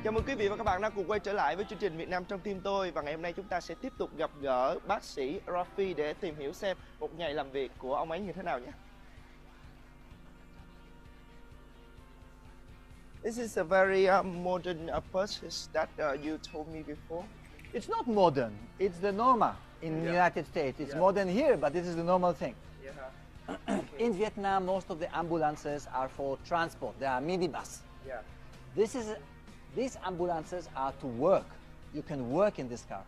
Chào mừng quý vị và các bạn đã cùng quay trở lại với chương trình Việt Nam trong tim tôi. Và ngày hôm nay chúng ta sẽ tiếp tục gặp gỡ bác sĩ Rafi để tìm hiểu xem một ngày làm việc của ông ấy như thế nào nhé. This is a very modern purchase that you told me before. It's not modern, it's the norma in the United States. It's modern here, but this is the normal thing. In Vietnam, most of the ambulances are for transport. They are minibus. These ambulances are to work. You can work in this car.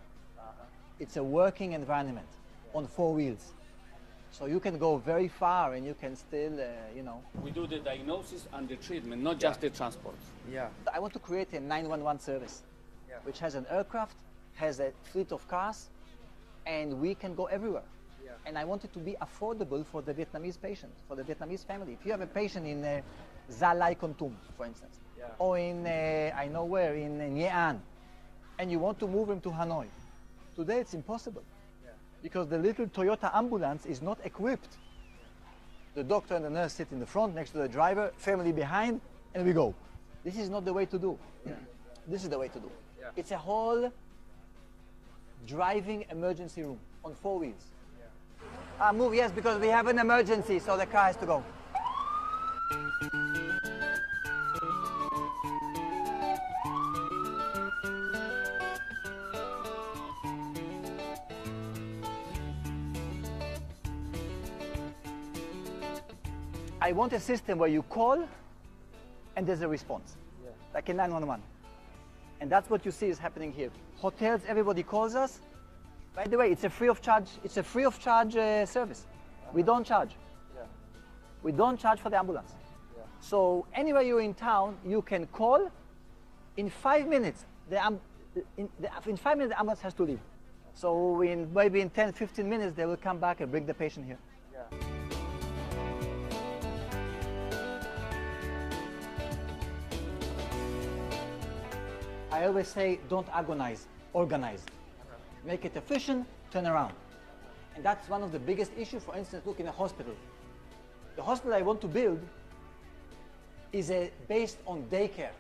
It's a working environment on 4 wheels. So you can go very far and you can still, you know. We do the diagnosis and the treatment, not just the transport. I want to create a 911 service, which has an aircraft, has a fleet of cars, and we can go everywhere. And I want it to be affordable for the Vietnamese patient, for the Vietnamese family. If you have a patient in Gia Lai Kon Tum, for instance, or in, I know where, in Nguyen, and you want to move him to Hanoi, today it's impossible. Because the little Toyota ambulance is not equipped. The doctor and the nurse sit in the front next to the driver, family behind, and we go. This is not the way to do. This is the way to do. It's a whole driving emergency room on 4 wheels. Move, yes, because we have an emergency, so the car has to go. I want a system where you call and there's a response, like a 911. And that's what you see is happening here. Hotels, everybody calls us. By the way, it's a free of charge service. We don't charge. We don't charge for the ambulance. So anywhere you're in town, you can call. In 5 minutes, in 5 minutes the ambulance has to leave. So maybe in 10, 15 minutes, they will come back and bring the patient here. I always say, don't agonize, organize. Make it efficient, turn around. And that's one of the biggest issues, for instance, look in a hospital. The hospital I want to build is based on daycare.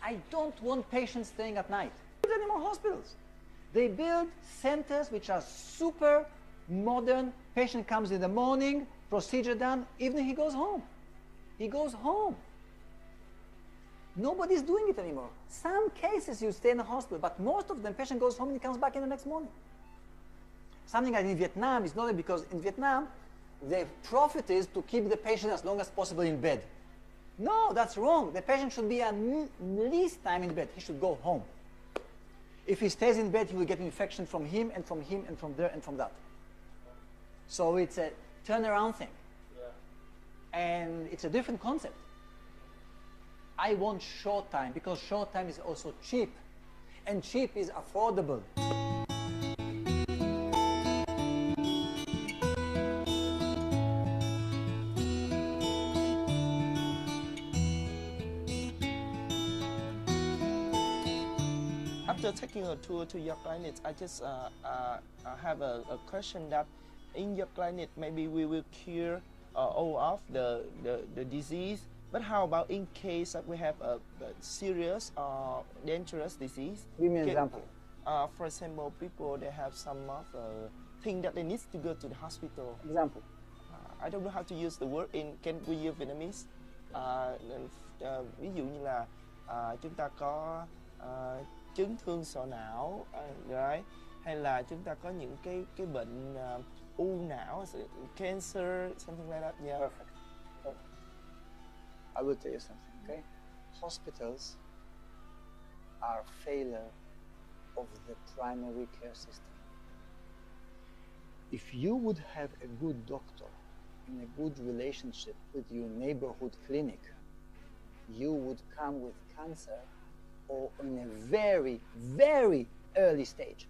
I don't want patients staying at night. There's any more hospitals. They build centers which are super modern. Patient comes in the morning, procedure done, evening he goes home. He goes home. Nobody's doing it anymore. Some cases you stay in the hospital, but most of them, patient goes home and he comes back in the next morning. Something like in Vietnam is not because in Vietnam, the profit is to keep the patient as long as possible in bed. No, that's wrong. The patient should be at least time in bed. He should go home. If he stays in bed, he will get infection from him and from him and from there and from that. So it's a turnaround thing. And it's a different concept. I want short time because short time is also cheap, and cheap is affordable. After taking a tour to your clinic, I just have a question that in your clinic maybe we will cure all of the disease. But how about in case that we have a serious or dangerous disease? Give me an example. For example, people they have some of thing that they need to go to the hospital. Example. I don't know how to use the word in can we use Vietnamese. Ví dụ như là chúng ta có chấn thương sọ não, right? Hay là chúng ta có những cái bệnh u não, cancer, something like that. Yeah. Perfect. I will tell you something, okay? Hospitals are a failure of the primary care system. If you would have a good doctor and a good relationship with your neighborhood clinic, you would come with cancer or in a very, very early stage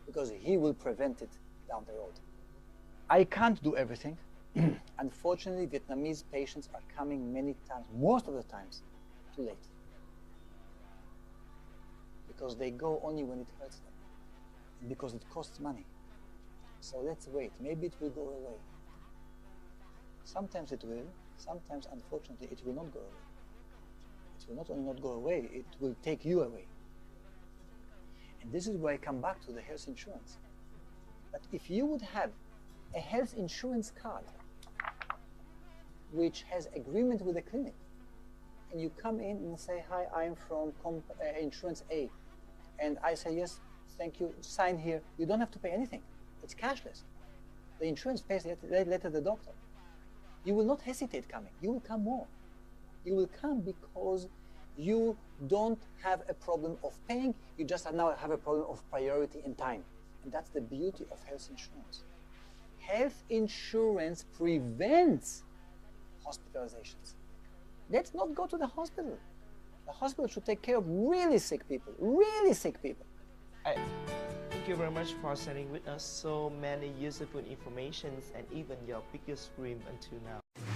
because he will prevent it down the road. I can't do everything. Unfortunately, Vietnamese patients are coming many times, most of the times, too late. Because they go only when it hurts them. Because it costs money. So let's wait, maybe it will go away. Sometimes it will, sometimes unfortunately it will not go away. It will not only not go away, it will take you away. And this is where I come back to the health insurance. But if you would have a health insurance card which has agreement with the clinic, and you come in and say, hi, I'm from insurance A, and I say, yes, thank you, sign here, you don't have to pay anything. It's cashless. The insurance pays later the doctor. You will not hesitate coming. You will come more. You will come because you don't have a problem of paying, you just now have a problem of priority and time. And that's the beauty of health insurance. Health insurance prevents hospitalizations. Let's not go to the hospital. The hospital should take care of really sick people, really sick people. Thank you very much for sharing with us so many useful information and even your biggest dream until now.